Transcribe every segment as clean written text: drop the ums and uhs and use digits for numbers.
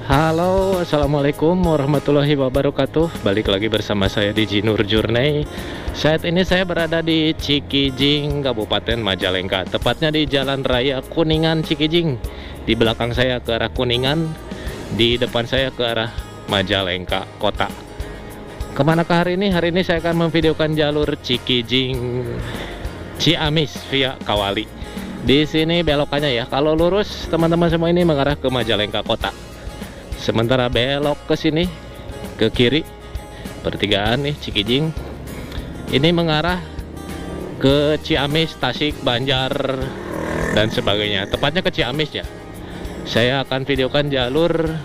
Halo, assalamualaikum warahmatullahi wabarakatuh. Balik lagi bersama saya di Jinur Journey. Saat ini saya berada di Cikijing, Kabupaten Majalengka. Tepatnya di Jalan Raya Kuningan Cikijing. Di belakang saya ke arah Kuningan, di depan saya ke arah Majalengka Kota. Kemanakah hari ini? Hari ini saya akan memvideokan jalur Cikijing Ciamis via Kawali. Di sini belokannya ya. Kalau lurus teman-teman semua ini mengarah ke Majalengka Kota. Sementara belok ke sini ke kiri pertigaan nih Cikijing ini mengarah ke Ciamis, Tasik, Banjar dan sebagainya. Tepatnya ke Ciamis ya. Saya akan videokan jalur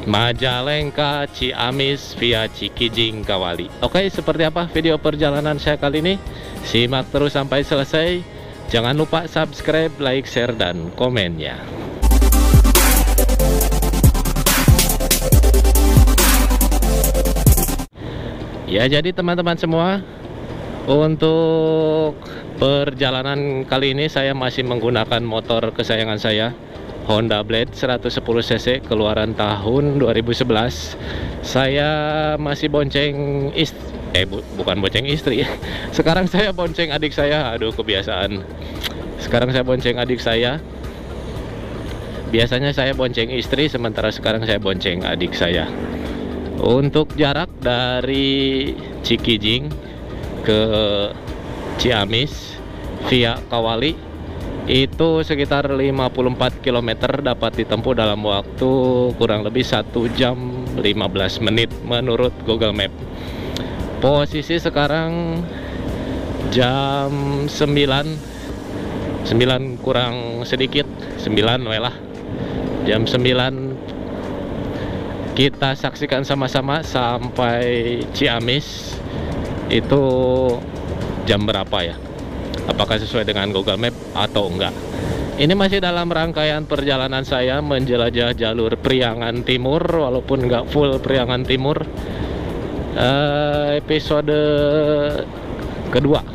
Majalengka Ciamis via Cikijing Kawali. Oke, seperti apa video perjalanan saya kali ini? Simak terus sampai selesai. Jangan lupa subscribe, like, share, dan komennya. Ya, jadi teman-teman semua, untuk perjalanan kali ini saya masih menggunakan motor kesayangan saya, Honda Blade 110 cc keluaran tahun 2011. Saya masih bonceng bukan bonceng istri. Sekarang saya bonceng adik saya. Aduh, kebiasaan. Sekarang saya bonceng adik saya. Biasanya saya bonceng istri, sementara sekarang saya bonceng adik saya. Untuk jarak dari Cikijing ke Ciamis via Kawali itu sekitar 54 km, dapat ditempuh dalam waktu kurang lebih 1 jam 15 menit menurut Google Map. Posisi sekarang jam 9 kurang sedikit, 9 lah. Jam 9 kita saksikan sama-sama sampai Ciamis itu jam berapa ya? Apakah sesuai dengan Google Map atau enggak? Ini masih dalam rangkaian perjalanan saya menjelajah jalur Priangan Timur, walaupun enggak full Priangan Timur. Episode kedua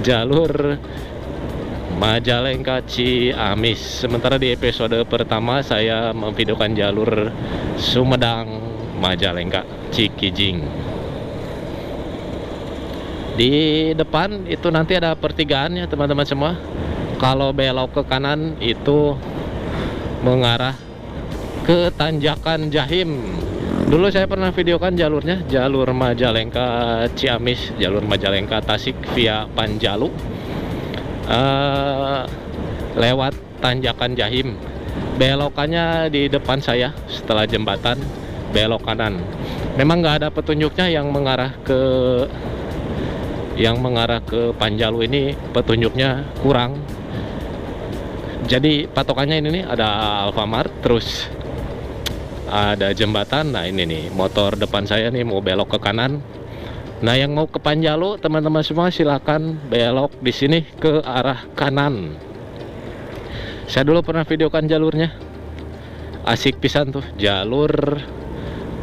jalur Majalengka Ciamis. Sementara di episode pertama saya memvideokan jalur Sumedang Majalengka Cikijing. Di depan itu nanti ada pertigaan ya teman-teman semua. Kalau belok ke kanan itu mengarah ke Tanjakan Jahim. Dulu saya pernah videokan jalurnya, jalur Majalengka Ciamis, jalur Majalengka Tasik via Panjalu. Lewat Tanjakan Jahim, belokannya di depan saya setelah jembatan, belok kanan. Memang nggak ada petunjuknya yang mengarah ke Panjalu ini, petunjuknya kurang. Jadi patokannya ini nih, ada Alfamart, terus ada jembatan. Nah ini nih motor depan saya nih mau belok ke kanan. Nah, yang mau ke Panjalu, teman-teman semua silakan belok di sini ke arah kanan. Saya dulu pernah videokan jalurnya. Asik pisan tuh jalur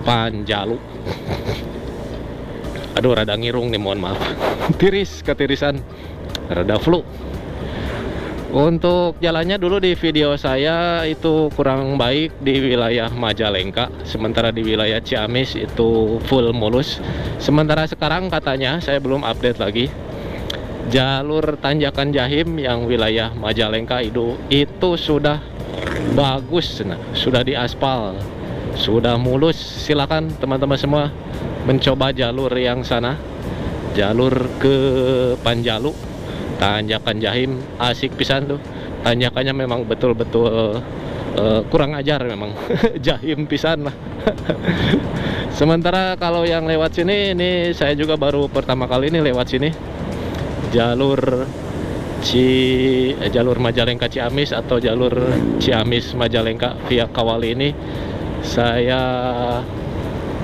Panjalu. Aduh, rada ngirung nih, mohon maaf. Tiris, ketirisan. Rada flu. Untuk jalannya dulu di video saya itu kurang baik di wilayah Majalengka, sementara di wilayah Ciamis itu full mulus. Sementara sekarang katanya, saya belum update lagi, jalur Tanjakan Jahim yang wilayah Majalengka itu sudah bagus, nah, sudah diaspal, sudah mulus. Silakan teman-teman semua mencoba jalur yang sana, jalur ke Panjalu. Tanjakan Jahim asik pisan tuh. Tanjakannya memang betul-betul kurang ajar memang. Jahim pisan lah. Sementara kalau yang lewat sini, ini saya juga baru pertama kali ini lewat sini. Jalur Majalengka Ciamis atau jalur Ciamis Majalengka via Kawali ini, saya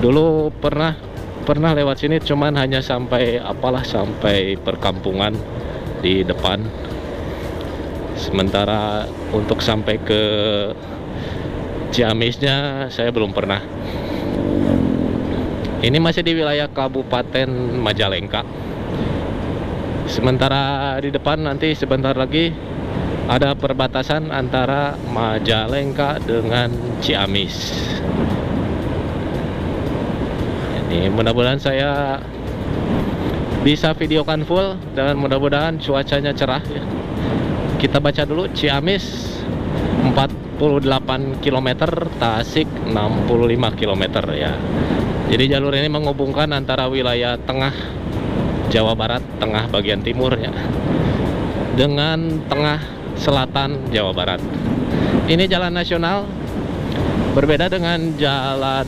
dulu pernah lewat sini, cuman hanya sampai sampai perkampungan di depan. Sementara untuk sampai ke Ciamisnya saya belum pernah. Ini masih di wilayah Kabupaten Majalengka. Sementara di depan nanti sebentar lagi ada perbatasan antara Majalengka dengan Ciamis. Ini mudah-mudahan saya bisa videokan full dan mudah-mudahan cuacanya cerah ya. Kita baca dulu. Ciamis 48 km, Tasik 65 km ya. Jadi jalur ini menghubungkan antara wilayah tengah Jawa Barat, tengah bagian timur ya, dengan tengah selatan Jawa Barat. Ini jalan nasional, berbeda dengan jalan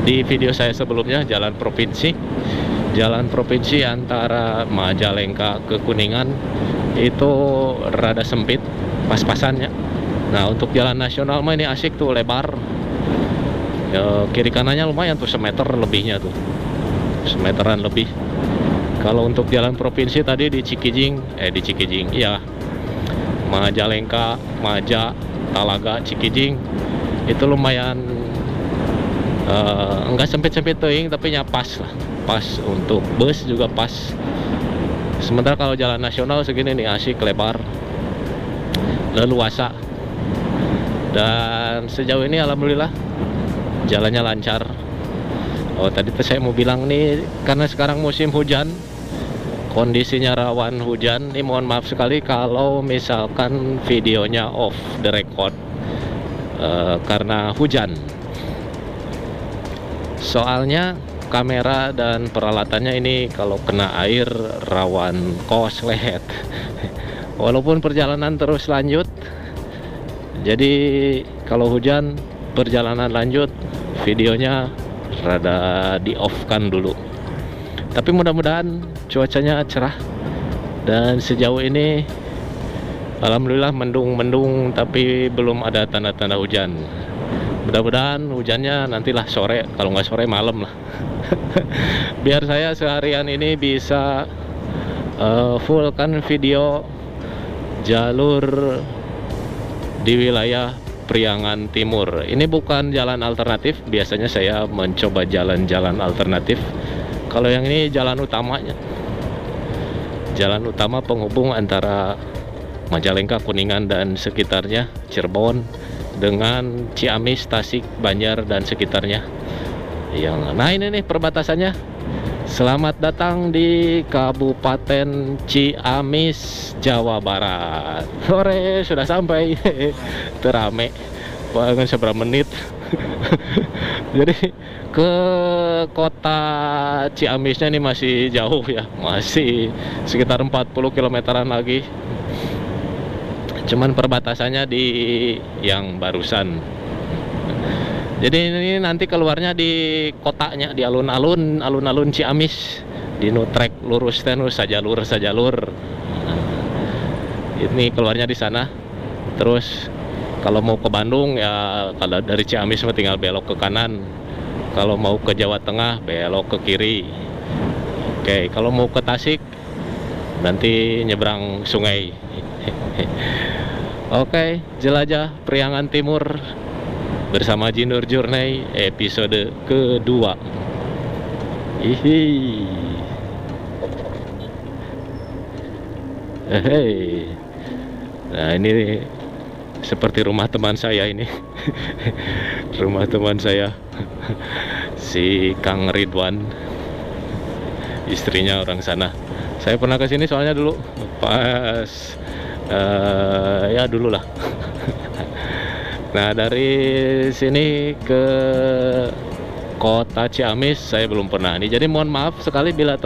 di video saya sebelumnya, jalan provinsi. Jalan provinsi antara Majalengka ke Kuningan itu rada sempit, pas-pasannya. Nah, untuk jalan nasional mah ini asik tuh, lebar. Ya, kiri kanannya lumayan tuh, semeter lebihnya tuh, semeteran lebih. Kalau untuk jalan provinsi tadi di Cikijing, iya, Majalengka, Maja, Talaga, Cikijing itu lumayan enggak sempit-sempit teuing, tapi pas lah, pas untuk bus juga pas. Sementara kalau jalan nasional segini nih asik, lebar, leluasa. Dan sejauh ini alhamdulillah jalannya lancar. Oh, tadi saya mau bilang nih, karena sekarang musim hujan, kondisinya rawan hujan. Ini mohon maaf sekali kalau misalkan videonya off the record karena hujan. Soalnya kamera dan peralatannya ini kalau kena air rawan korslet. Walaupun perjalanan terus lanjut, jadi kalau hujan perjalanan lanjut, videonya rada di off kan dulu. Tapi mudah-mudahan cuacanya cerah. Dan sejauh ini alhamdulillah mendung-mendung, tapi belum ada tanda-tanda hujan. Mudah-mudahan hujannya nantilah sore, kalau nggak sore malam lah. Biar saya seharian ini bisa full kan video jalur di wilayah Priangan Timur. Ini bukan jalan alternatif, biasanya saya mencoba jalan-jalan alternatif. Kalau yang ini jalan utamanya, jalan utama penghubung antara Majalengka, Kuningan dan sekitarnya, Cirebon dengan Ciamis, Tasik, Banjar dan sekitarnya. Nah ini nih perbatasannya. Selamat datang di Kabupaten Ciamis, Jawa Barat. Sore sudah sampai. Terame banget, seberapa menit. Jadi ke kota Ciamisnya ini masih jauh ya, masih sekitar 40 kilometeran lagi. Cuman perbatasannya di yang barusan. Jadi ini nanti keluarnya di kotanya, di alun-alun Ciamis, di trek lurus terus sajalur. Ini keluarnya di sana. Terus kalau mau ke Bandung ya, kalau dari Ciamis tinggal belok ke kanan. Kalau mau ke Jawa Tengah belok ke kiri. Oke, kalau mau ke Tasik nanti nyebrang sungai. Oke, jelajah Priangan Timur bersama Jinur Journey episode kedua. Nah ini seperti rumah teman saya ini. Rumah teman saya, si Kang Ridwan, istrinya orang sana. Saya pernah ke sini soalnya dulu pas ya dulu lah. Nah dari sini ke kota Ciamis saya belum pernah nih. Jadi mohon maaf sekali bila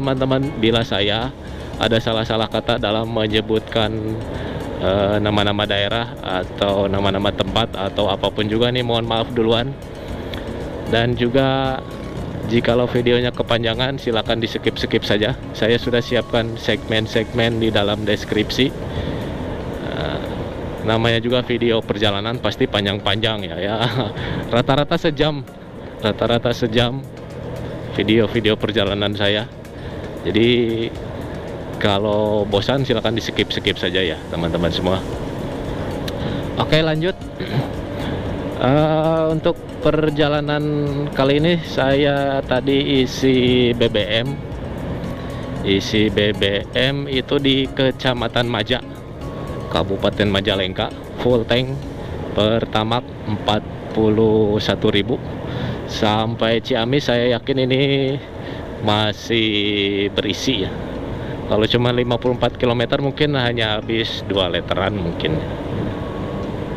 bila saya ada salah-salah kata dalam menyebutkan nama-nama daerah atau nama-nama tempat atau apapun juga nih, mohon maaf duluan. Dan juga jikalau videonya kepanjangan silakan di skip saja. Saya sudah siapkan segmen-segmen di dalam deskripsi. Namanya juga video perjalanan pasti panjang-panjang ya. Rata-rata sejam video perjalanan saya. Jadi kalau bosan silakan di skip saja ya teman-teman semua. Oke, lanjut. Untuk perjalanan kali ini saya tadi isi BBM itu di Kecamatan Maja, Kabupaten Majalengka, full tank Pertamax 41.000. Sampai Ciamis saya yakin ini masih berisi ya. Kalau cuma 54 km mungkin hanya habis 2 literan mungkin.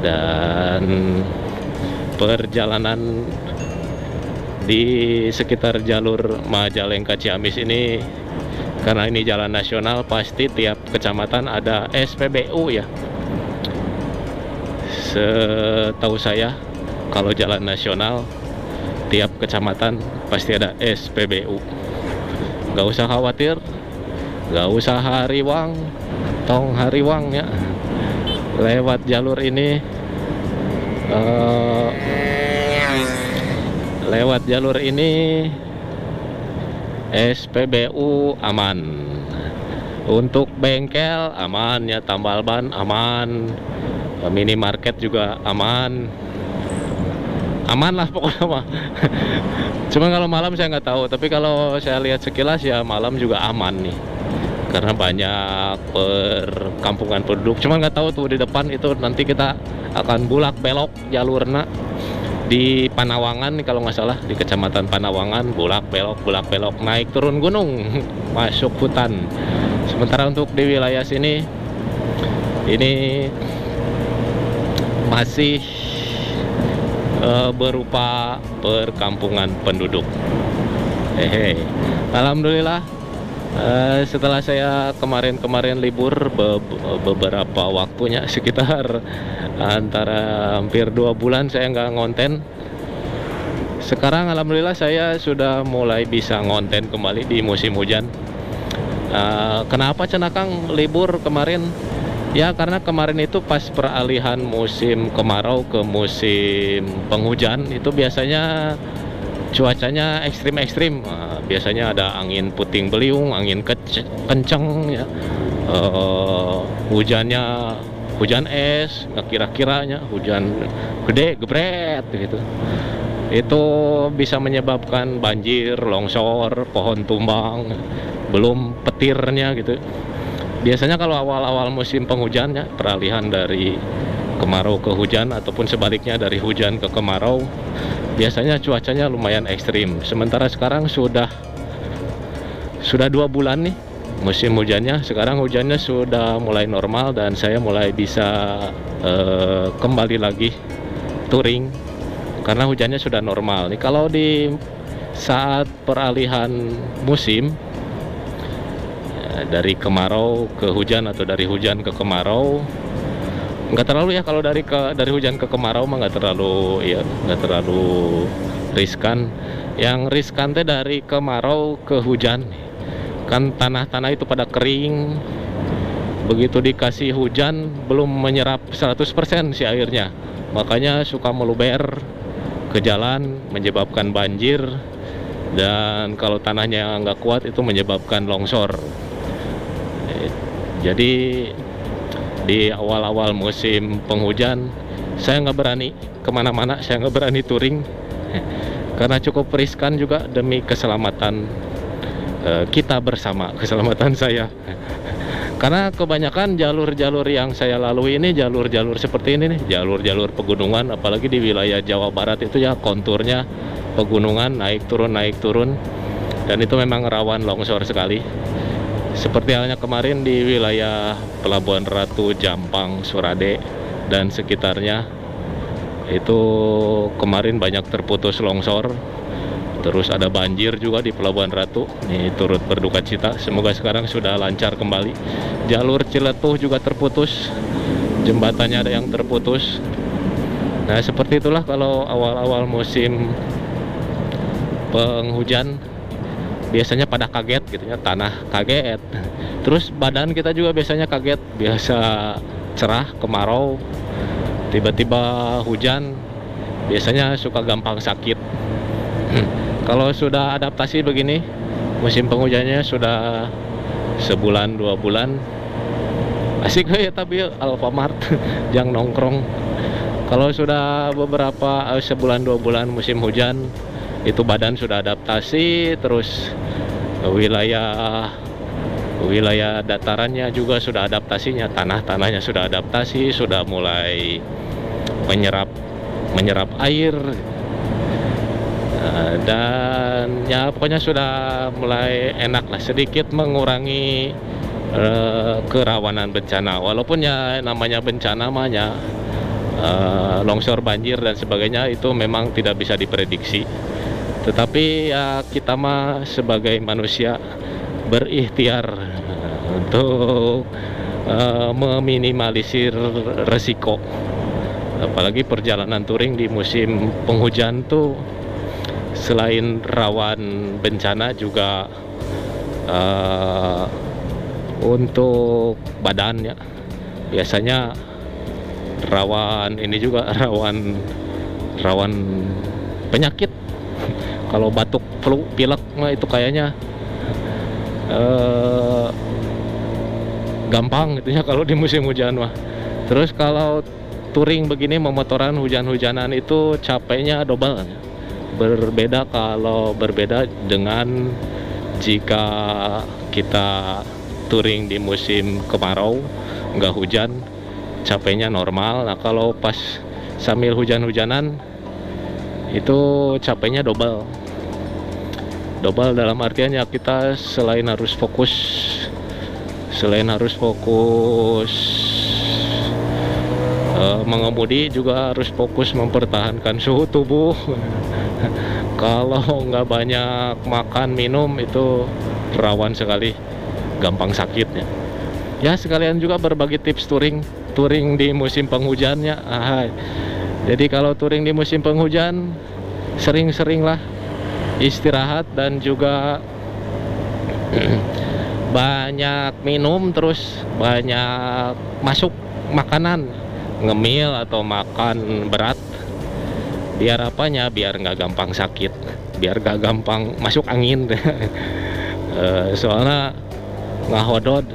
Dan perjalanan di sekitar jalur Majalengka Ciamis ini, karena ini jalan nasional, pasti tiap kecamatan ada SPBU ya. Setahu saya kalau jalan nasional tiap kecamatan pasti ada SPBU. Gak usah khawatir, gak usah hariwang, tong hariwang ya. Lewat jalur ini, lewat jalur ini SPBU aman. Untuk bengkel aman ya, tambal ban aman, minimarket juga aman. Aman lah pokoknya mah. Cuma kalau malam saya nggak tahu, tapi kalau saya lihat sekilas ya malam juga aman nih, karena banyak perkampungan penduduk. Cuma nggak tahu tuh di depan itu nanti kita akan bulak belok jalurnya di Panawangan nih, kalau nggak salah di kecamatan Panawangan, bulak belok naik turun gunung masuk hutan. Sementara untuk di wilayah sini ini masih berupa perkampungan penduduk. Alhamdulillah, setelah saya kemarin libur beberapa waktunya, sekitar antara hampir 2 bulan saya nggak ngonten. Sekarang alhamdulillah saya sudah mulai bisa ngonten kembali di musim hujan. Kenapa cenakang libur kemarin? Ya karena kemarin itu pas peralihan musim kemarau ke musim penghujan, itu biasanya cuacanya ekstrim. Biasanya ada angin puting beliung, angin kenceng ya. Hujan es, nggak kira-kiranya hujan gede gebret gitu. Itu bisa menyebabkan banjir, longsor, pohon tumbang, belum petirnya gitu. Biasanya kalau awal-awal musim penghujannya, peralihan dari kemarau ke hujan ataupun sebaliknya dari hujan ke kemarau, biasanya cuacanya lumayan ekstrim. Sementara sekarang sudah 2 bulan nih musim hujannya. Sekarang hujannya sudah mulai normal dan saya mulai bisa kembali lagi touring karena hujannya sudah normal nih. Kalau di saat peralihan musim dari kemarau ke hujan atau dari hujan ke kemarau, nggak terlalu ya. Kalau dari hujan ke kemarau mah nggak terlalu riskan. Yang riskan teh dari kemarau ke hujan, kan tanah itu pada kering. Begitu dikasih hujan belum menyerap 100% si airnya, makanya suka meluber ke jalan, menyebabkan banjir. Dan kalau tanahnya nggak kuat itu menyebabkan longsor. Jadi di awal-awal musim penghujan saya nggak berani kemana-mana, saya nggak berani touring karena cukup riskan juga demi keselamatan kita bersama, keselamatan saya. Karena kebanyakan jalur-jalur yang saya lalui ini jalur-jalur seperti ini nih, jalur-jalur pegunungan, apalagi di wilayah Jawa Barat itu ya konturnya pegunungan, naik turun, dan itu memang rawan longsor sekali. Seperti halnya kemarin di wilayah Pelabuhan Ratu, Jampang, Surade dan sekitarnya, itu kemarin banyak terputus longsor. Terus ada banjir juga di Pelabuhan Ratu. Ini turut berduka cita. Semoga sekarang sudah lancar kembali. Jalur Ciletuh juga terputus, jembatannya ada yang terputus. Nah seperti itulah kalau awal-awal musim penghujan, biasanya pada kaget gitu ya, tanah kaget, terus badan kita juga biasanya kaget. Biasa cerah kemarau, tiba-tiba hujan, biasanya suka gampang sakit. Kalau sudah adaptasi begini, musim penghujannya sudah 1-2 bulan, asik ya. Tapi Alfamart jangan nongkrong. Kalau sudah beberapa 1-2 bulan musim hujan, itu badan sudah adaptasi. Terus wilayah Wilayah datarannya juga sudah adaptasinya, tanahnya sudah adaptasi, sudah mulai menyerap air. Dan ya pokoknya sudah mulai enak lah, sedikit mengurangi kerawanan bencana. Walaupun ya namanya bencana longsor, banjir dan sebagainya itu memang tidak bisa diprediksi. Tetapi ya kita mah sebagai manusia berikhtiar untuk meminimalisir resiko. Apalagi perjalanan touring di musim penghujan tuh selain rawan bencana juga untuk badannya biasanya rawan ini juga rawan penyakit. Kalau batuk, flu, pilek mah itu kayaknya gampang gitu ya kalau di musim hujan mah. Terus kalau touring begini memotoran hujan-hujanan itu capeknya double. Berbeda dengan jika kita touring di musim kemarau nggak hujan, capeknya normal. Nah kalau pas sambil hujan-hujanan itu capeknya double dalam artian ya kita selain harus fokus mengemudi juga harus fokus mempertahankan suhu tubuh. Kalau nggak banyak makan minum itu rawan sekali gampang sakitnya. Ya sekalian juga berbagi tips touring di musim penghujannya. Jadi kalau touring di musim penghujan sering-seringlah istirahat dan juga banyak minum, terus banyak masuk makanan ngemil atau makan berat. Biar apanya? Biar nggak gampang sakit, biar nggak gampang masuk angin. Soalnya ngahodod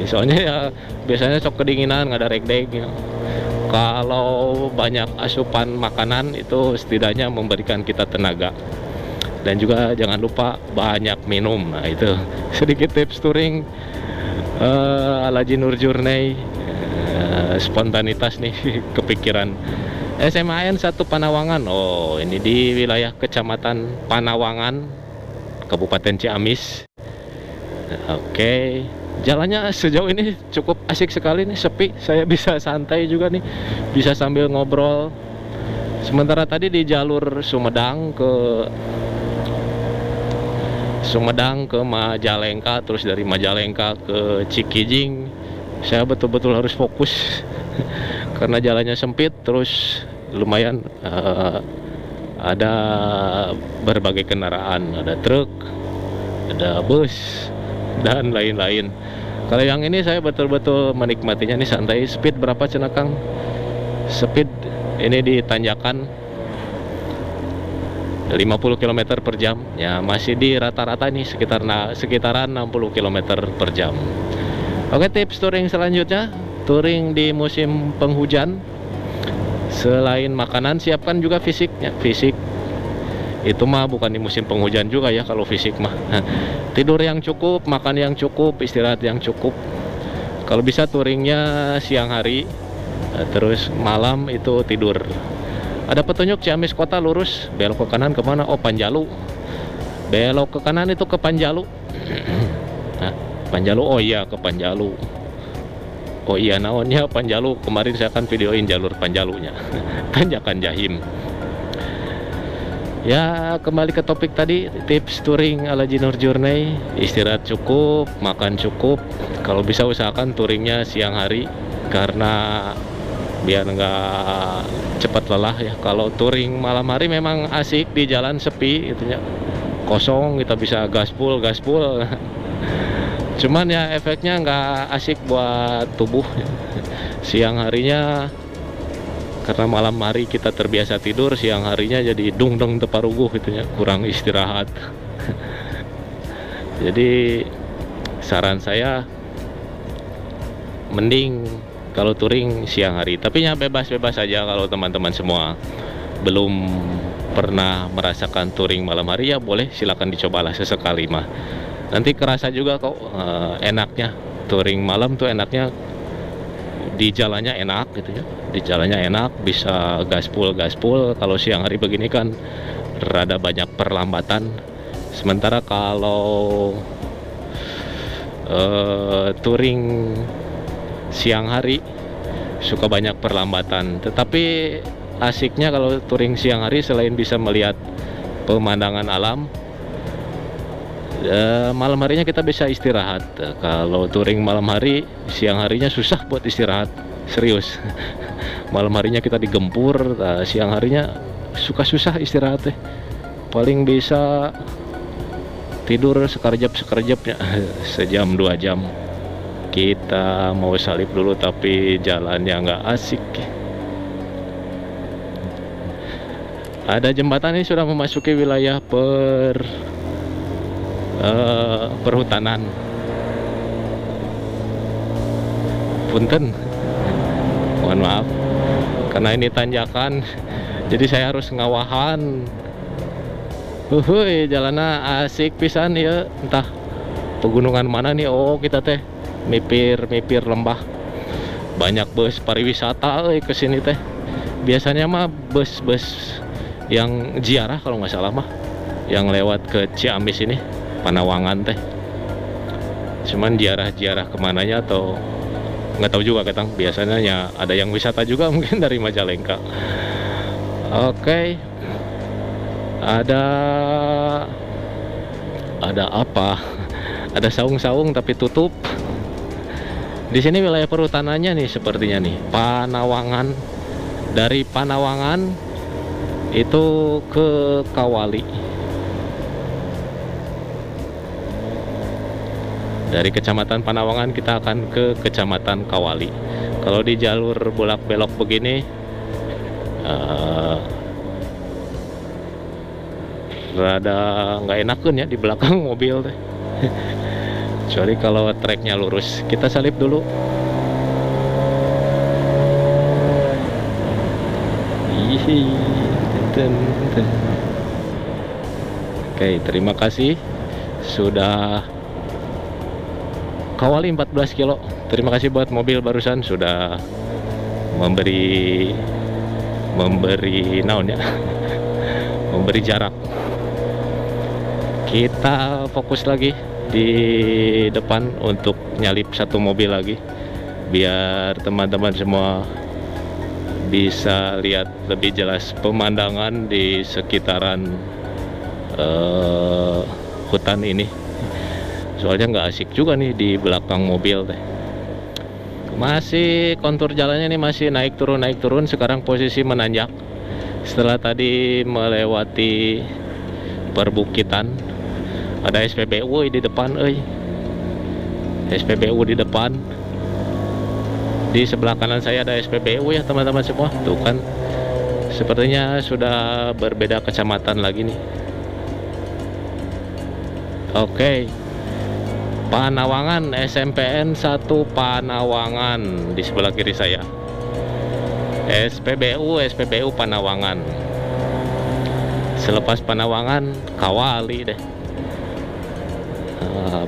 soalnya ya biasanya sok kedinginan, nggak ada regdeg ya. Kalau banyak asupan makanan itu setidaknya memberikan kita tenaga. Dan juga jangan lupa banyak minum. Nah itu sedikit tips touring ala Jinur Journey. Spontanitas nih kepikiran. SMAN 1 Panawangan. Oh ini di wilayah Kecamatan Panawangan, Kabupaten Ciamis. Oke, jalannya sejauh ini cukup asik sekali nih, sepi. Saya bisa santai juga nih, bisa sambil ngobrol. Sementara tadi di jalur Sumedang ke Majalengka, terus dari Majalengka ke Cikijing, saya betul-betul harus fokus karena jalannya sempit, terus lumayan ada berbagai kendaraan, ada truk, ada bus dan lain-lain. Kalau yang ini saya betul-betul menikmatinya nih, santai. Speed berapa cenakang? Speed ini di tanjakan 50 km per jam ya, masih di rata-rata nih sekitaran 60 km per jam. Oke, tips touring selanjutnya, touring di musim penghujan. Selain makanan, siapkan juga fisiknya. Fisik itu mah bukan di musim penghujan juga ya kalau fisik mah. Tidur yang cukup, makan yang cukup, istirahat yang cukup. Kalau bisa touringnya siang hari, terus malam itu tidur. Ada petunjuk Ciamis Kota lurus, belok ke kanan kemana? Oh Panjalu. Belok ke kanan itu ke Panjalu. Nah, Panjalu, oh iya ke Panjalu. Oh iya naonnya Panjalu, kemarin saya akan videoin jalur Panjalunya. Tanjakan Jahim. Ya kembali ke topik tadi, tips touring ala Jinur Journey. Istirahat cukup, makan cukup. Kalau bisa usahakan touringnya siang hari, karena biar nggak cepat lelah ya. Kalau touring malam hari memang asik, di jalan sepi gitu ya, kosong, kita bisa gaspul. Cuman ya efeknya nggak asik buat tubuh. Siang harinya karena malam hari kita terbiasa tidur, siang harinya jadi dungdeng teparuguh gitu ya, kurang istirahat. Jadi saran saya mending kalau touring siang hari, tapi ya bebas-bebas saja. Kalau teman-teman semua belum pernah merasakan touring malam hari, ya boleh, silakan dicobalah sesekali mah. Nanti kerasa juga kok enaknya touring malam tuh, enaknya di jalannya enak gitu ya, di jalannya enak, bisa gaspol. Kalau siang hari begini kan rada banyak perlambatan, sementara kalau touring siang hari suka banyak perlambatan. Tetapi asiknya kalau touring siang hari selain bisa melihat pemandangan alam, malam harinya kita bisa istirahat. Kalau touring malam hari, siang harinya susah buat istirahat, serius. Malam harinya kita digempur, siang harinya suka susah istirahat deh. Paling bisa tidur sekerjap-sekerjapnya sejam 2 jam. Kita mau salip dulu tapi jalannya nggak asik. Ada jembatan ini sudah memasuki wilayah perhutanan. Punten, mohon maaf karena ini tanjakan, jadi saya harus ngawahan. Jalannya asik pisan ya, entah pegunungan mana nih. Oh, kita teh mipir lembah. Banyak bus pariwisata ke sini teh. Biasanya mah bus yang ziarah kalau nggak salah mah, yang lewat ke Ciamis ini, Panawangan teh. Cuman ziarah kemananya atau nggak tahu juga ketang. Biasanya ya ada yang wisata juga mungkin dari Majalengka. Oke. Ada apa? Ada saung-saung tapi tutup. Di sini wilayah perhutanannya nih sepertinya nih, Panawangan. Dari Panawangan itu ke Kawali. Dari Kecamatan Panawangan kita akan ke Kecamatan Kawali. Kalau di jalur bolak-belok begini, rada nggak enakan ya di belakang mobil teh. Kecuali kalau treknya lurus. Kita salip dulu. Oke, terima kasih sudah Kawali 14 kilo. Terima kasih buat mobil barusan sudah memberi naon ya, memberi jarak. Kita fokus lagi di depan untuk nyalip satu mobil lagi, biar teman-teman semua bisa lihat lebih jelas pemandangan di sekitaran hutan ini. Soalnya nggak asik juga nih di belakang mobil teh. Masih kontur jalannya nih masih naik turun. Sekarang posisi menanjak. Setelah tadi melewati perbukitan, ada SPBU di depan, SPBU di depan. Di sebelah kanan saya ada SPBU ya teman-teman semua. Tuh kan, sepertinya sudah berbeda kecamatan lagi nih. Oke. Panawangan, SMPN 1 Panawangan di sebelah kiri saya. SPBU Panawangan. Selepas Panawangan, Kawali deh.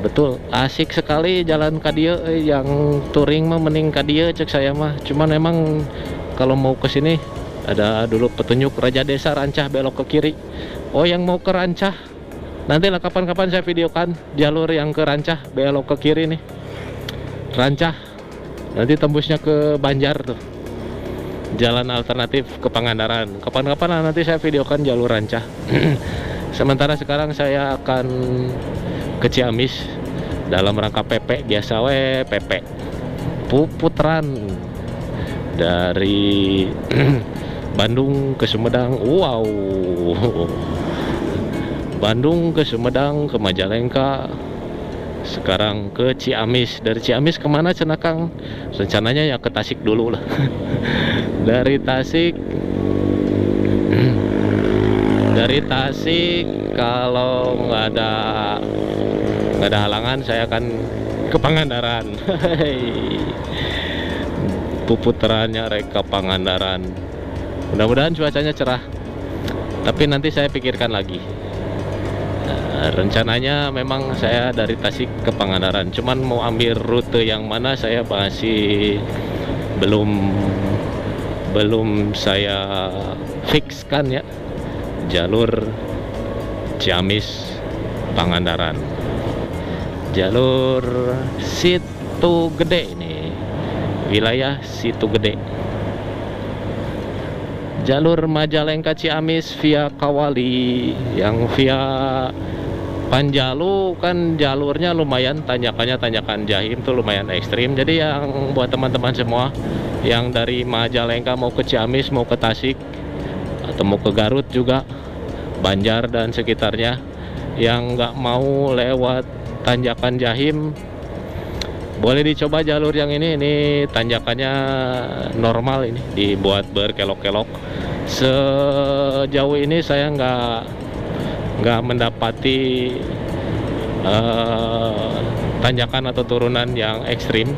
Betul, asik sekali jalan kadia. Yang touring mah mending kadia cek saya mah. Cuman memang kalau mau ke sini ada dulu petunjuk Raja Desa Rancah belok ke kiri. Oh, yang mau ke Rancah, nanti lah kapan-kapan saya videokan jalur yang ke Rancah belok ke kiri nih. Rancah nanti tembusnya ke Banjar tuh, jalan alternatif ke Pangandaran. Kapan-kapan nanti saya videokan jalur Rancah. Sementara sekarang saya akan ke Ciamis dalam rangka PP biasa PP putaran dari Bandung ke Sumedang. Wow, Bandung ke Sumedang ke Majalengka, sekarang ke Ciamis. Dari Ciamis kemana Cenakang? Rencananya ya ke Tasik dulu lah. Dari Tasik kalau nggak ada halangan saya akan ke Pangandaran. Puputarannya reka Pangandaran. Mudah-mudahan cuacanya cerah, tapi nanti saya pikirkan lagi. Rencananya memang saya dari Tasik ke Pangandaran, cuman mau ambil rute yang mana saya masih belum saya fixkan ya. Jalur Ciamis Pangandaran, jalur Situ Gede ini, wilayah Situ Gede. Jalur Majalengka Ciamis via Kawali, yang via Panjalu kan jalurnya lumayan, tanjakan Jahim tuh lumayan ekstrim. Jadi yang buat teman-teman semua yang dari Majalengka mau ke Ciamis, mau ke Tasik, atau mau ke Garut juga, Banjar dan sekitarnya, yang nggak mau lewat tanjakan Jahim, boleh dicoba jalur yang ini tanjakannya normal, ini dibuat berkelok-kelok. Sejauh ini saya nggak mendapati tanjakan atau turunan yang ekstrim.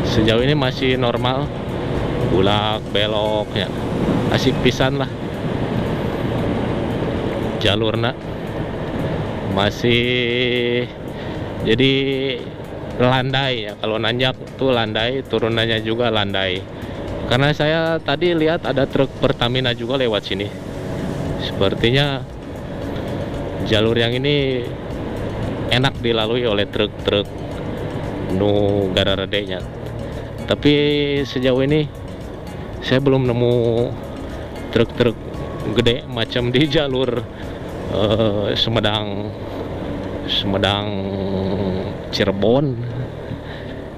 Sejauh ini masih normal, bulak belok ya, asik pisan lah jalurnya. Masih jadi landai ya, kalau nanjak tuh landai, turunannya juga landai. Karena saya tadi lihat ada truk Pertamina juga lewat sini. Sepertinya jalur yang ini enak dilalui oleh truk-truk nu gararedenya. Tapi sejauh ini saya belum nemu truk-truk gede macam di jalur Sumedang Cirebon.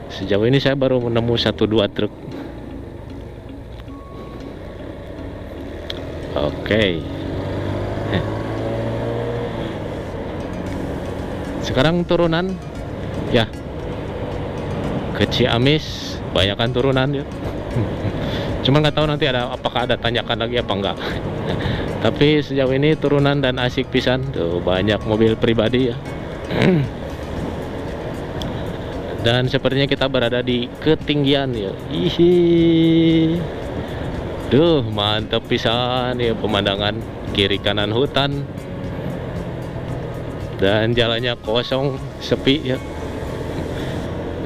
Sejauh ini saya baru menemu 1-2 truk. Oke. Sekarang turunan ya ke Ciamis, banyakan turunan ya. Cuma nggak tahu nanti apakah ada tanjakan lagi apa enggak. Tapi sejauh ini turunan dan asik pisan. Tuh banyak mobil pribadi ya. Dan sepertinya kita berada di ketinggian ya. Duh, mantep pisan ya pemandangan, kiri kanan hutan. Dan jalannya kosong, sepi ya.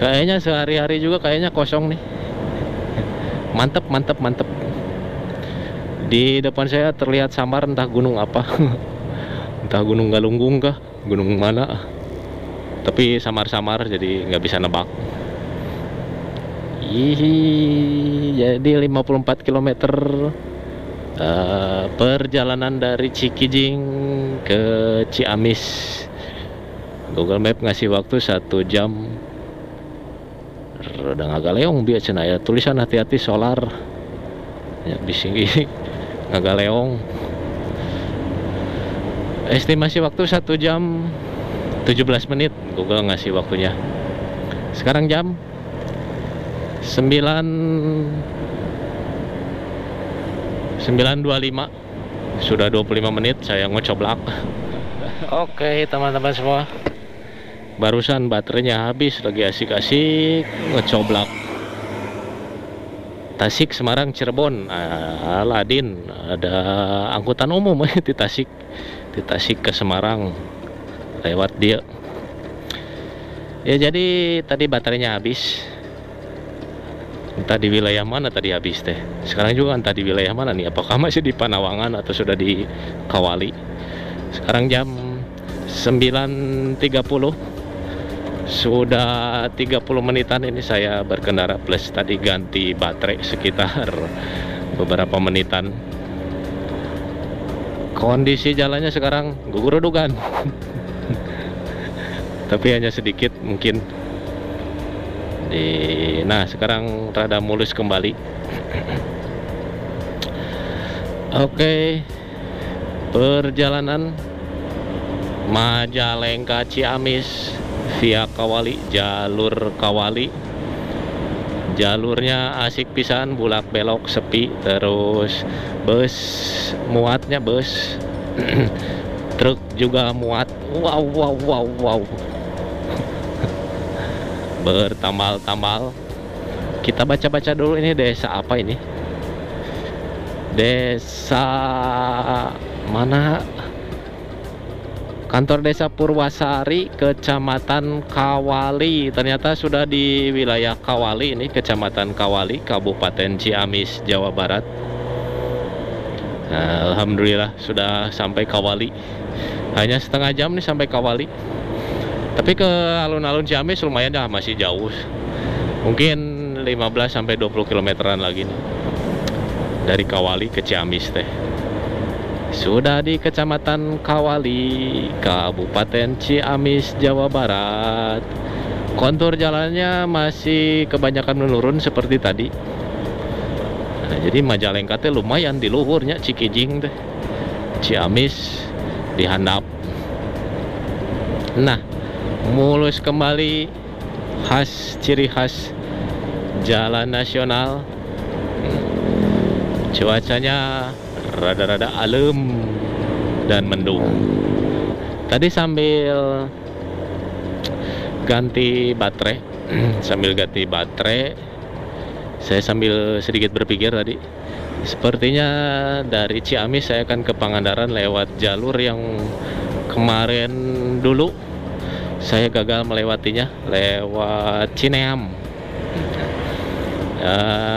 Kayaknya sehari-hari juga kayaknya kosong nih. Mantep. Di depan saya terlihat samar, entah gunung apa. Entah gunung Galunggung kah, gunung mana. Tapi samar-samar jadi nggak bisa nebak. Jadi 54 km perjalanan dari Cikijing ke Ciamis. Google Map ngasih waktu 1 jam. Udah agak leong biasanya ya, tulisan hati-hati solar ya, bising agak leong. Estimasi waktu 1 jam 17 menit Google ngasih waktunya. Sekarang jam 9.25, sudah 25 menit saya ngocoblak. Oke teman-teman semua, barusan baterainya habis, lagi asik-asik ngecoblak Tasik Semarang Cirebon. Aladin, ada angkutan umum di Tasik ke Semarang lewat dia ya. Jadi tadi baterainya habis, entah di wilayah mana tadi habis teh. Sekarang juga entah di wilayah mana nih, apakah masih di Panawangan atau sudah di Kawali. Sekarang jam 9.30, sudah 30 menitan ini saya berkendara, plus tadi ganti baterai sekitar beberapa menitan. Kondisi jalannya sekarang gugurudugan. Tapi hanya sedikit mungkin. Nah sekarang rada mulus kembali. Oke, perjalanan Majalengka Ciamis via Kawali, jalur Kawali. Jalurnya asik pisan, bulak belok sepi, terus bus muatnya bus. Truk juga muat. Wow. Bertambal-tambal. Kita baca-baca dulu, ini desa apa ini? Desa mana? Kantor Desa Purwasari, Kecamatan Kawali. Ternyata sudah di wilayah Kawali ini, Kecamatan Kawali, Kabupaten Ciamis, Jawa Barat. Nah, alhamdulillah sudah sampai Kawali. Hanya setengah jam nih sampai Kawali. Tapi ke alun-alun Ciamis lumayan dah, masih jauh. Mungkin 15 sampai 20 kilometeran lagi nih. Dari Kawali ke Ciamis teh. Sudah di Kecamatan Kawali, Kabupaten Ciamis, Jawa Barat. Kontur jalannya masih kebanyakan menurun seperti tadi. Nah, jadi Majalengka teh lumayan di luhurnya, Cikijing teh. Ciamis dihandap. Nah, mulus kembali, ciri khas jalan nasional. Cuacanya rada-rada alem dan mendung. Tadi sambil ganti baterai saya sambil sedikit berpikir tadi, sepertinya dari Ciamis saya akan ke Pangandaran lewat jalur yang kemarin dulu saya gagal melewatinya, lewat Cineam.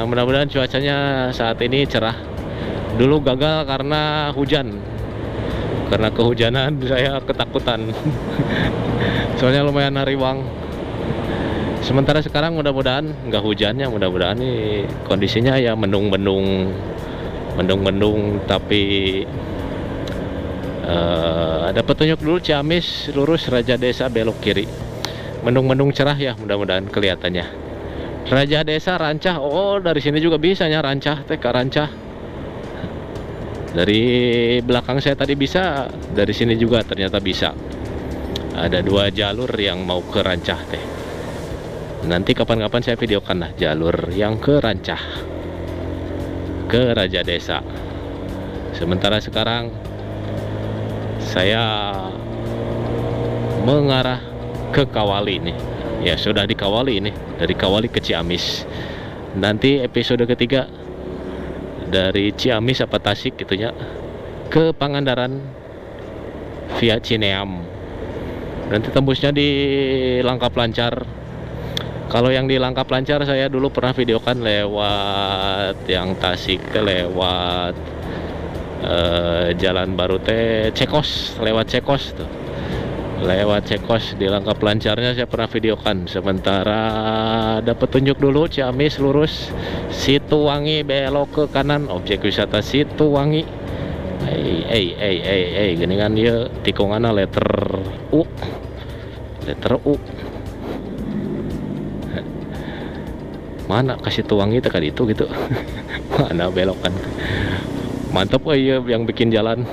Mudah-mudahan cuacanya saat ini cerah. Dulu gagal karena hujan, karena kehujanan saya ketakutan. Soalnya lumayan hariwang. Sementara sekarang mudah-mudahan nggak hujannya, mudah-mudahan nih kondisinya ya mendung-mendung, tapi ada petunjuk dulu Ciamis lurus Raja Desa belok kiri. Mendung-mendung cerah ya, mudah-mudahan kelihatannya. Raja Desa Rancah, oh dari sini juga bisanya Rancah teh, ke Rancah. Dari belakang saya tadi bisa, dari sini juga ternyata bisa. Ada 2 jalur yang mau ke Rancah teh. Nanti kapan-kapan saya videokan lah jalur yang ke Rancah, ke Raja Desa. Sementara sekarang saya mengarah ke Kawali nih. Ya sudah di Kawali ini, dari Kawali ke Ciamis. Nanti episode ketiga dari Ciamis apa Tasik gitunya ke Pangandaran via Cineam. Nanti tembusnya di Langkap Lancar. Kalau yang di Langkap Lancar saya dulu pernah videokan lewat yang Tasik lewat jalan baru teh Cekos, lewat Cekos tuh. Lewat Cekos di Langkap Lancarnya saya pernah videokan. Sementara ada petunjuk dulu Ciamis lurus Situwangi belok ke kanan, objek wisata Situwangi. Geningan dia tikunganna letter U. Mana ke Situwangi teh itu gitu. Mana belokan. Mantap ya yang bikin jalan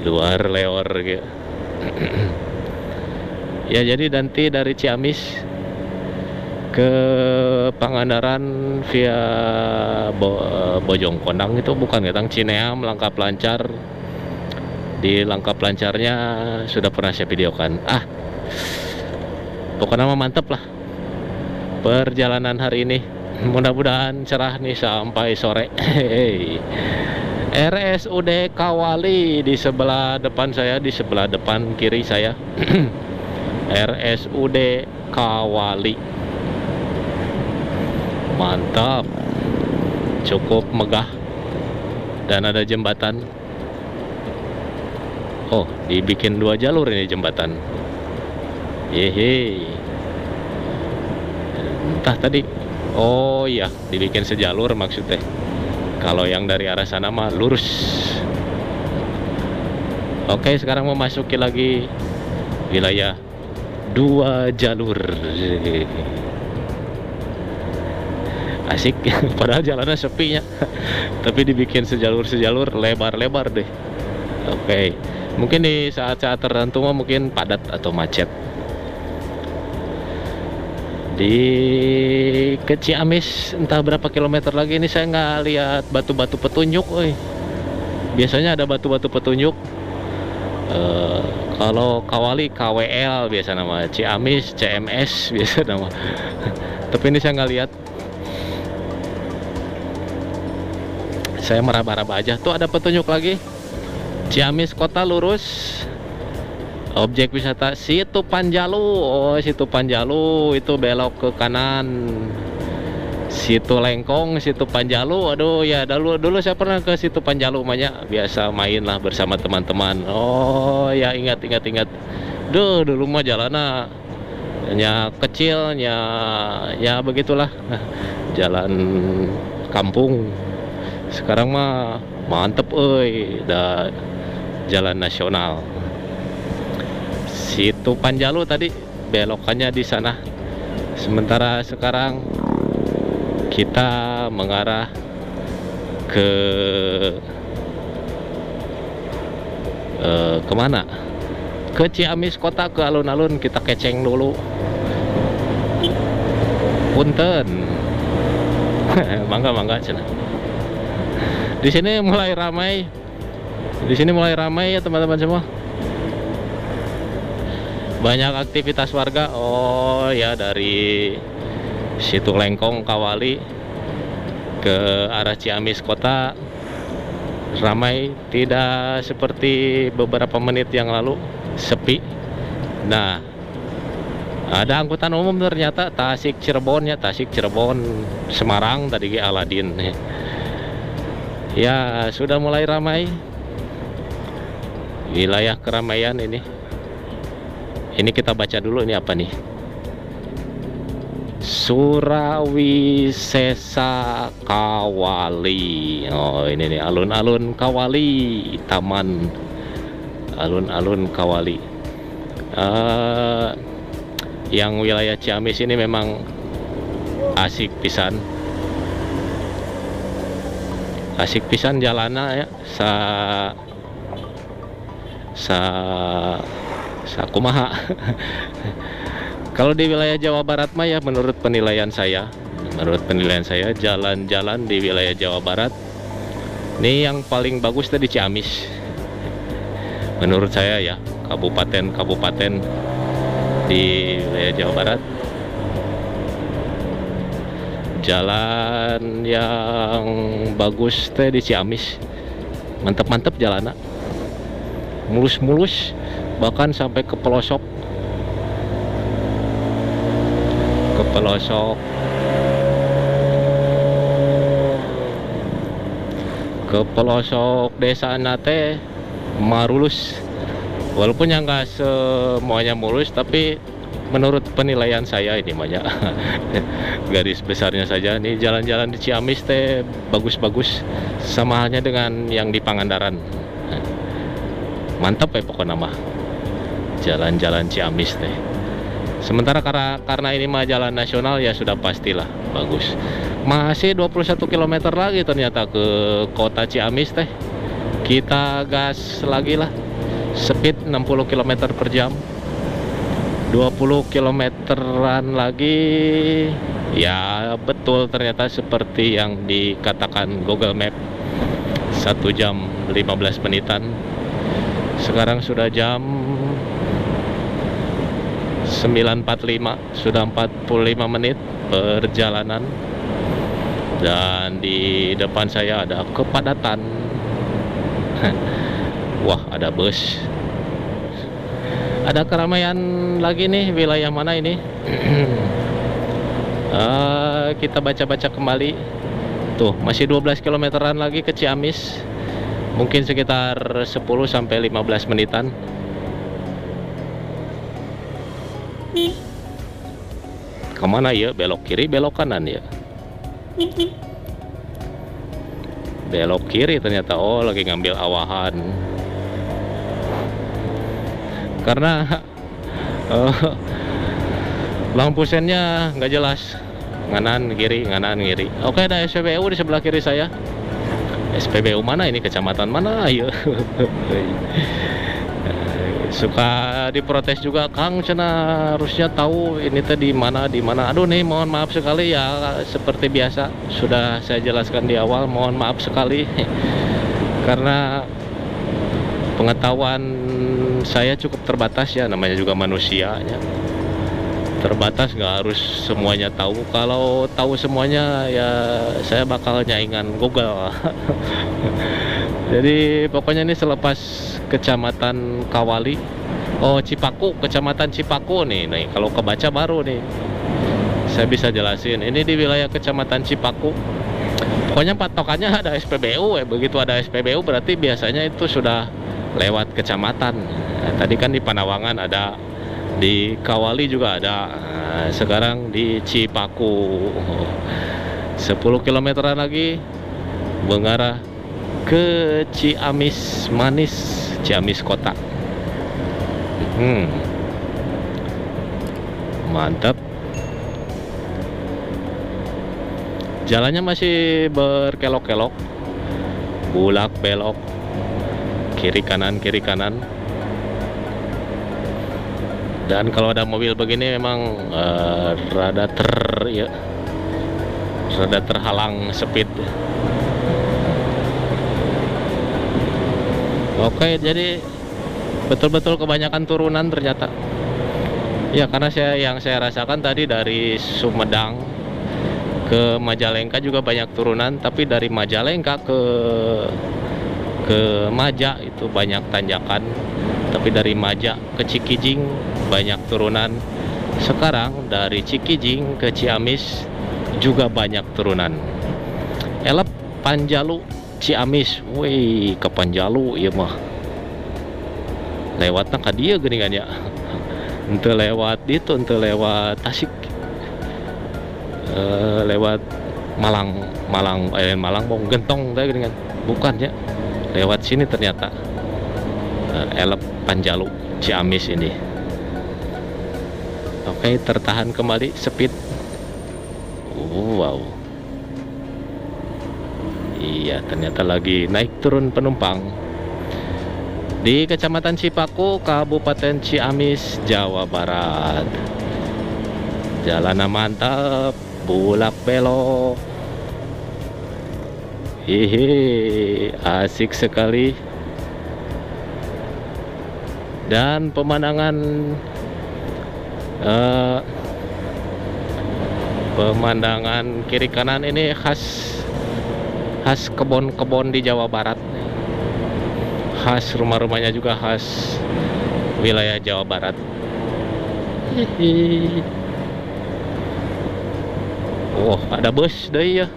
luar leor gitu. Ya jadi nanti dari Ciamis ke Pangandaran via Bojongkonang itu bukan Getang, Cineam, Langkap Lancar. Di Langkap Lancarnya sudah pernah saya videokan. Pokoknya mantep lah perjalanan hari ini. Mudah-mudahan cerah nih sampai sore. RSUD Kawali di sebelah depan saya, di sebelah depan kiri saya. RSUD Kawali. Mantap. Cukup megah. Dan ada jembatan. Oh, dibikin 2 jalur ini jembatan. Yehe. Entah tadi. Oh iya, dibikin sejalur maksudnya. Kalau yang dari arah sana mah lurus. Oke, sekarang memasuki lagi wilayah 2 jalur. Asik, padahal jalannya sepinya. Tapi dibikin sejalur lebar-lebar deh. Oke, mungkin di saat-saat tertentu mah mungkin padat atau macet. Di ke Ciamis entah berapa kilometer lagi ini saya nggak lihat batu-batu petunjuk. Biasanya ada batu-batu petunjuk. Kalau Kawali KWL biasa nama, Ciamis CMS biasa nama. Tapi ini saya nggak lihat. Saya meraba-raba aja. Tuh ada petunjuk lagi. Ciamis kota lurus Objek wisata Situ Panjalu. Oh, Situ Panjalu itu belok ke kanan. Situ Lengkong, Situ Panjalu. Aduh ya, dulu saya pernah ke Situ Panjalu, banyak biasa main lah bersama teman-teman. Oh ya, ingat. Dulu mah jalannya kecilnya ya begitulah. Jalan kampung. Sekarang mah mantep dah jalan nasional. Situ Panjalu tadi belokannya di sana. Sementara sekarang kita mengarah ke kemana? Ke Ciamis kota, ke alun-alun. Kita keceng dulu. Punten. Mangga cenah. Di sini mulai ramai. Ya teman-teman semua. Banyak aktivitas warga. Oh ya, dari Situ Lengkong Kawali ke arah Ciamis kota ramai, tidak seperti beberapa menit yang lalu sepi. Nah, ada angkutan umum ternyata Tasik Cirebon Semarang tadi Aladin. Ya, sudah mulai ramai. Wilayah keramaian ini. Ini kita baca dulu, ini apa nih? Surawisesa Kawali. Oh, ini nih alun-alun Kawali, taman alun-alun Kawali. Yang wilayah Ciamis ini memang asik pisan. Jalana ya. Kumaha. Kalau di wilayah Jawa Barat mah ya, menurut penilaian saya jalan-jalan di wilayah Jawa Barat ini yang paling bagus tadi Ciamis. Menurut saya ya, kabupaten di wilayah Jawa Barat jalan yang bagus teh di Ciamis. Mantep jalannya. Mulus, bahkan sampai ke pelosok. Ke pelosok desa nate marulus. Walaupun yang nggak semuanya mulus, tapi menurut penilaian saya ini banyak. Garis besarnya saja nih, jalan-jalan di Ciamis teh bagus-bagus, sama halnya dengan yang di Pangandaran. Mantap ya pokoknya mah jalan-jalan Ciamis teh. Sementara karena ini mah jalan nasional ya sudah pastilah bagus. Masih 21 km lagi ternyata ke kota Ciamis teh. Kita gas lagi lah. Speed 60 km per jam. 20 kilometeran lagi. Ya betul, ternyata seperti yang dikatakan Google Map, 1 jam 15 menitan. Sekarang sudah jam 9.45, sudah 45 menit perjalanan. Dan di depan saya ada kepadatan. Wah, ada bus. Ada keramaian lagi nih. Wilayah mana ini? Kita baca-baca kembali. Tuh, masih 12 kilometeran lagi ke Ciamis. Mungkin sekitar 10-15 menitan. Kemana ya? Belok kiri, belok kanan ya? Belok kiri ternyata. Oh, lagi ngambil awahan. Karena lampu sennya nggak jelas. Nganan kiri. Oke, ada SPBU di sebelah kiri saya. SPBU mana ini? Kecamatan mana? Ayo. Suka diprotes juga, Kang, cina harusnya tahu ini teh di mana. Aduh nih, mohon maaf sekali ya, seperti biasa sudah saya jelaskan di awal, mohon maaf sekali karena pengetahuan saya cukup terbatas ya, namanya juga manusia ya. Terbatas, nggak harus semuanya tahu. Kalau tahu semuanya ya saya bakal nyaingan Google. Jadi pokoknya ini selepas kecamatan Kawali Oh, Cipaku, Kecamatan Cipaku nih. Nih, kalau kebaca baru nih. Saya bisa jelasin. Ini di wilayah Kecamatan Cipaku. Pokoknya patokannya ada SPBU. Begitu ada SPBU berarti biasanya itu sudah lewat kecamatan. Nah, tadi kan di Panawangan ada, di Kawali juga ada. Nah, sekarang di Cipaku. 10 km lagi mengarah ke Ciamis Manis, Ciamis Kota. Mantap. Jalannya masih berkelok-kelok, bulak belok, kiri kanan kiri kanan. Dan kalau ada mobil begini memang rada terhalang speed. Oke, jadi betul-betul kebanyakan turunan ternyata. Ya, karena yang saya rasakan tadi dari Sumedang ke Majalengka juga banyak turunan, tapi dari Majalengka ke Maja itu banyak tanjakan, tapi dari Maja ke Cikijing banyak turunan. Sekarang dari Cikijing ke Ciamis juga banyak turunan. Elep Panjalu Ciamis, wih, ke Panjalu ya mah. Lewatnya ke dia geuningan ya. Ente lewat itu, ente lewat Tasik, lewat Malang mau Gentong teh geuningan. Bukan ya, lewat sini ternyata. Elep Panjalu Ciamis ini. Oke, tertahan kembali speed. Wow. Iya, ternyata lagi naik turun penumpang di Kecamatan Cipaku, Kabupaten Ciamis, Jawa Barat. Jalanan mantap, bulak belok. Hihi, asik sekali. Dan pemandangan kiri kanan ini khas kebon-kebon di Jawa Barat. Khas rumah-rumahnya juga khas wilayah Jawa Barat. Oh, ada bus deh ya.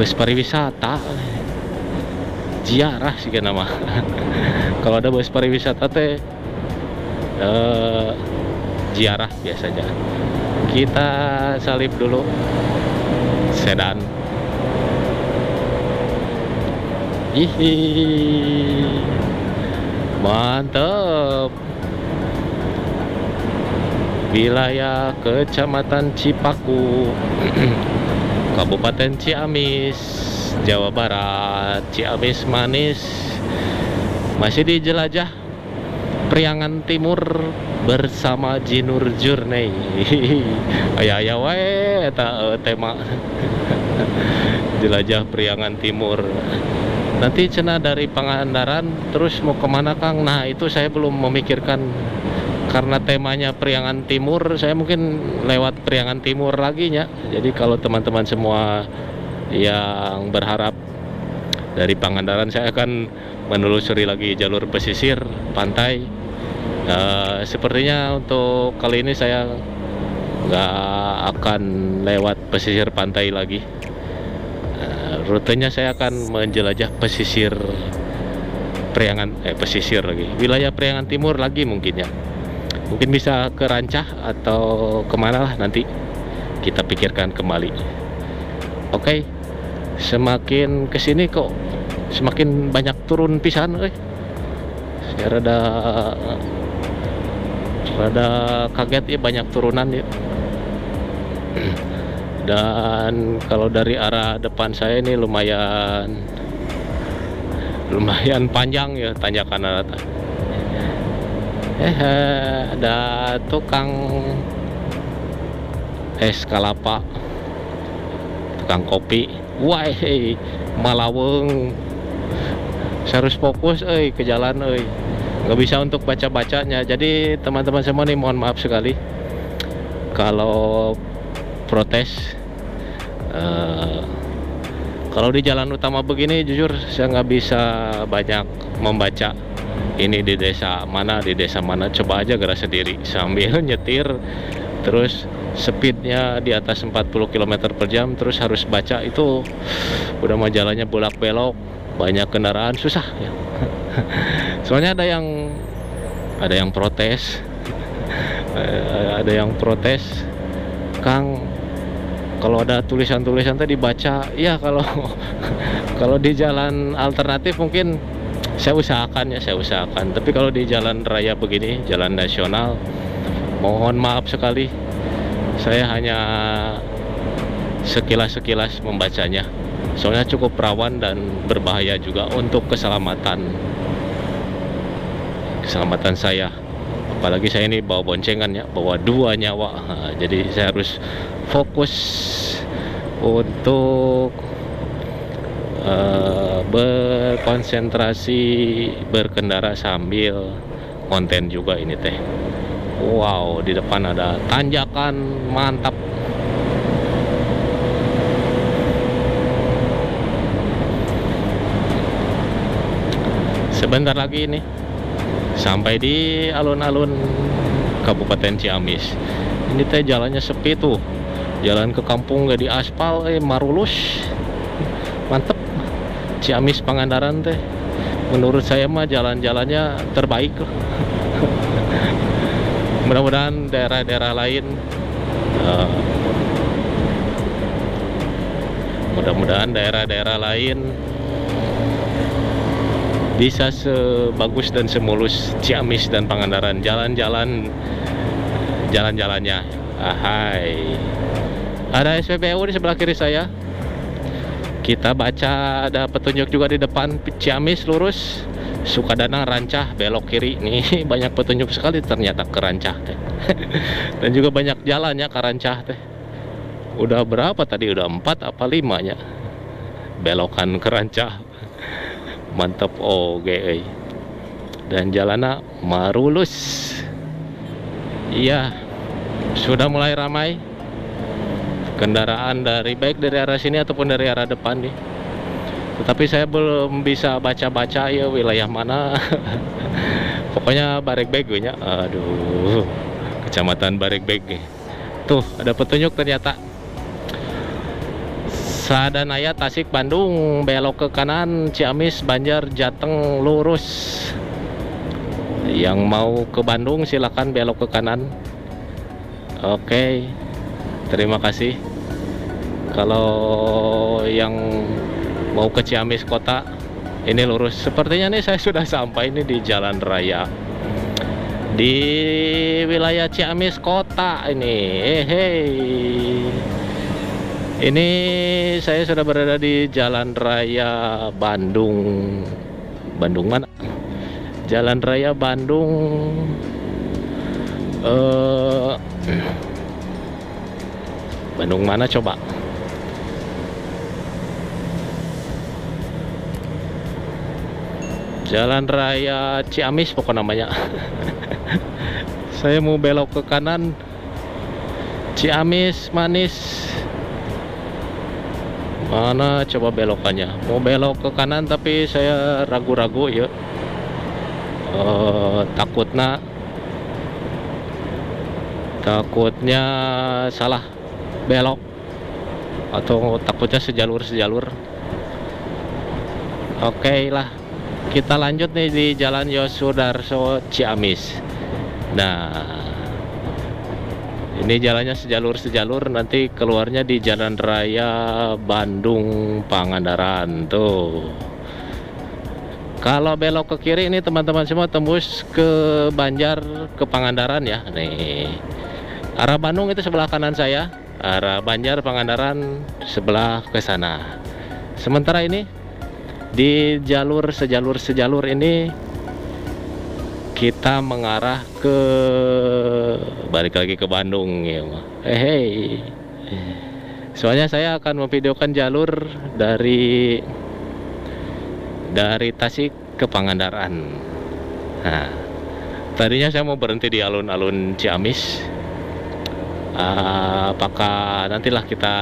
Bus pariwisata. Ziarah sih nama. Kalau ada bus pariwisata teh ziarah biasanya. Kita salip dulu sedan. Hihi, mantap. Wilayah Kecamatan Cipaku, Kabupaten Ciamis, Jawa Barat. Ciamis Manis masih dijelajah Priangan Timur bersama Jinur Journey. Aya wae eta tema jelajah Priangan Timur. Nanti cenah dari Pangandaran terus mau kemana Kang? Nah, itu saya belum memikirkan. Karena temanya Priangan Timur, saya mungkin lewat Priangan Timur lagi ya. Jadi kalau teman-teman semua yang berharap dari Pangandaran, saya akan menelusuri lagi jalur pesisir pantai. Sepertinya untuk kali ini saya nggak akan lewat pesisir pantai lagi. Rutenya saya akan menjelajah pesisir pesisir lagi, wilayah Priangan Timur lagi mungkin ya. Mungkin bisa ke Rancah atau kemana lah, nanti kita pikirkan kembali. Oke, semakin kesini kok semakin banyak turun pisan. Saya rada kaget ya, banyak turunan ya. Dan kalau dari arah depan saya ini lumayan panjang ya tanjakan rata. Ada tukang es kelapa, tukang kopi. Wah, malaweng. Saya harus fokus ke jalan nggak bisa untuk baca-bacanya. Jadi teman-teman semua nih, mohon maaf sekali kalau protes. Kalau di jalan utama begini jujur saya nggak bisa banyak membaca ini di desa mana, coba aja gerak sendiri sambil nyetir, terus speednya di atas 40 km per jam, terus harus baca itu udah mah jalannya bolak belok, banyak kendaraan, susah ya. Soalnya ada yang protes, Kang, kalau ada tulisan-tulisan tadi baca ya. Kalau di jalan alternatif mungkin saya usahakan, tapi kalau di jalan raya begini, jalan nasional, mohon maaf sekali, saya hanya sekilas membacanya, soalnya cukup rawan dan berbahaya juga untuk keselamatan saya. Apalagi saya ini bawa boncengan ya, bawa 2 nyawa. Nah, jadi saya harus fokus untuk berkonsentrasi berkendara sambil konten juga ini teh. Wow, di depan ada tanjakan mantap. Sebentar lagi ini sampai di alun-alun Kabupaten Ciamis. Ini teh jalannya sepi tuh, jalan ke kampung gak di aspal, marulus, mantep. Ciamis Pangandaran teh menurut saya mah jalan-jalannya terbaik loh. Mudah-mudahan daerah-daerah lain bisa sebagus dan semulus Ciamis dan Pangandaran jalan-jalannya. Ahai, ada SPBU di sebelah kiri saya. Kita baca ada petunjuk juga di depan, Ciamis lurus, Sukadanang Rancah belok kiri. Nih banyak petunjuk sekali ternyata ke Rancah teh. Dan juga banyak jalannya ke Rancah teh. Udah berapa tadi? Udah 4 apa 5 nya belokan ke Rancah. Mantap oge. Dan jalannya marulus. Iya, sudah mulai ramai kendaraan baik dari arah sini ataupun dari arah depan nih. Tetapi saya belum bisa baca-baca ya wilayah mana. Pokoknya Baregbeg nya. Aduh, Kecamatan Baregbeg. Tuh, ada petunjuk ternyata. Sadanaya Tasik Bandung belok ke kanan, Ciamis Banjar Jateng lurus. Yang mau ke Bandung silakan belok ke kanan. Oke. Terima kasih. Kalau yang mau ke Ciamis kota ini lurus. Sepertinya nih saya sudah sampai ini di jalan raya di wilayah Ciamis kota ini. Ini saya sudah berada di jalan raya Bandung mana? Jalan raya Bandung Bandung mana coba? Jalan raya Ciamis pokok namanya. Saya mau belok ke kanan, Ciamis manis. Mana coba belokannya? Mau belok ke kanan tapi saya ragu-ragu ya. Takutnya salah belok atau takutnya sejalur. Oke lah, kita lanjut nih di Jalan Yosudarso Ciamis. Nah, ini jalannya sejalur, nanti keluarnya di Jalan Raya Bandung Pangandaran tuh. Kalau belok ke kiri ini teman-teman semua tembus ke Banjar, ke Pangandaran ya. Nih, arah Bandung itu sebelah kanan saya, arah Banjar Pangandaran sebelah ke sana. Sementara ini di sejalur ini kita mengarah ke balik lagi ke Bandung ya. Soalnya saya akan memvideokan jalur dari Tasik ke Pangandaran. Nah, tadinya saya mau berhenti di alun-alun Ciamis. Apakah nantilah kita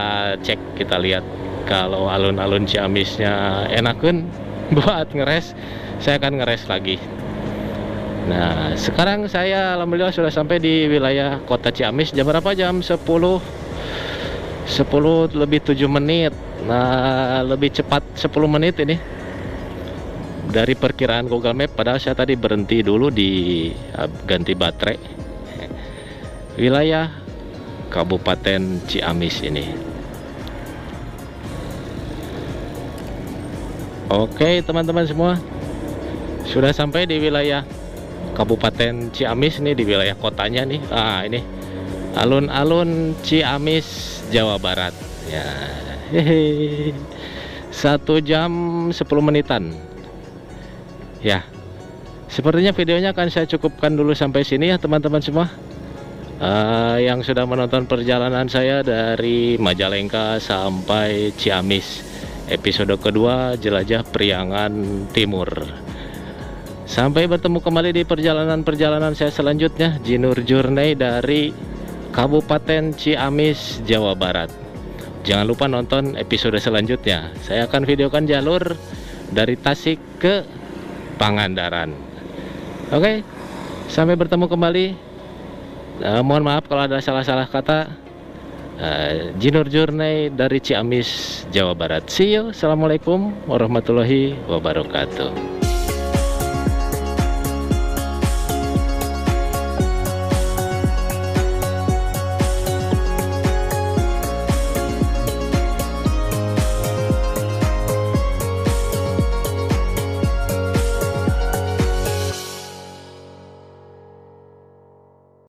cek, kita lihat kalau alun-alun Ciamisnya enakan buat ngeres, saya akan ngeres lagi. Nah, sekarang saya alhamdulillah sudah sampai di wilayah kota Ciamis. Jam berapa? Jam 10 lebih 7 menit. Nah, lebih cepat 10 menit ini dari perkiraan Google Map. Padahal saya tadi berhenti dulu di ganti baterai. Wilayah Kabupaten Ciamis ini. Oke teman-teman semua, sudah sampai di wilayah Kabupaten Ciamis nih, di wilayah kotanya nih. Ini alun-alun Ciamis, Jawa Barat. Ya, 1 jam 10 menitan. Ya, sepertinya videonya akan saya cukupkan dulu sampai sini ya teman-teman semua. Yang sudah menonton perjalanan saya dari Majalengka sampai Ciamis, episode kedua Jelajah Priangan Timur. Sampai bertemu kembali di perjalanan-perjalanan saya selanjutnya, Jinur Journey dari Kabupaten Ciamis, Jawa Barat. Jangan lupa nonton episode selanjutnya. Saya akan videokan jalur dari Tasik ke Pangandaran. Oke, sampai bertemu kembali. Mohon maaf kalau ada salah-salah kata. Jinur Journey dari Ciamis, Jawa Barat. See you. Assalamualaikum warahmatullahi wabarakatuh.